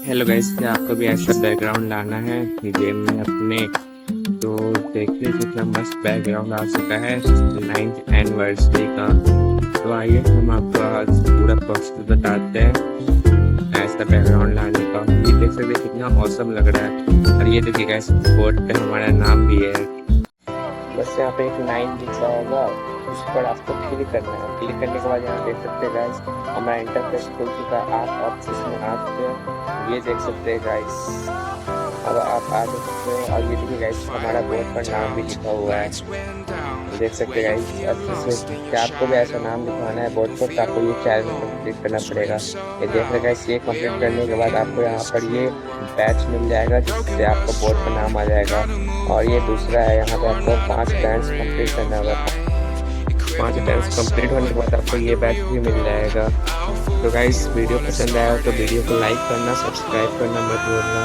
Hello guys, क्या आपको भी ऐसा बैकग्राउंड लाना है गेम में अपने? तो देखिए कितना मस्त बैकग्राउंड आ चुका है 9th एनिवर्सरी का। तो आइए हम आपको आज पूरा प्रोसेस बताते हैं ऐसा बैकग्राउंड लाने का। ये देख सकते हैं कितना औसम लग रहा है। और ये देखिए गाइस, बोर्ड पे हमारा नाम भी है। बस यहाँ पे एक 9 लिखा होगा, उस पर आपको क्लिक करना है। क्लिक करने के बाद यहाँ देख सकते हैं गाइस, हमारा इंटरफेस खुल चुका है। आप ऑप्शन में आते ये देख सकते हैं गाइस। अब आप आगे सकते हैं और ये देखिए गाइस, हमारा बोर्ड पर नाम भी लिखा हुआ है। देख सकते हैं गाइस अच्छे से कि आपको भी ऐसा नाम लिखवाना है बोर्ड पर, तो आपको ये चैलेंज कंप्लीट करना पड़ेगा। ये देख रहे गाइस, ये कंप्लीट करने के बाद आपको यहाँ पर ये बैच मिल जाएगा, जिससे आपका बोर्ड पर नाम आ जाएगा। और ये दूसरा है, यहाँ पे आपको 5 बैंड्स कंप्लीट करना होगा। 5 बैंड्स कंप्लीट होने के बाद आपको ये बैच भी मिल जाएगा। तो गाइस, वीडियो पसंद आया तो वीडियो को लाइक करना, सब्सक्राइब करना मत भूलना।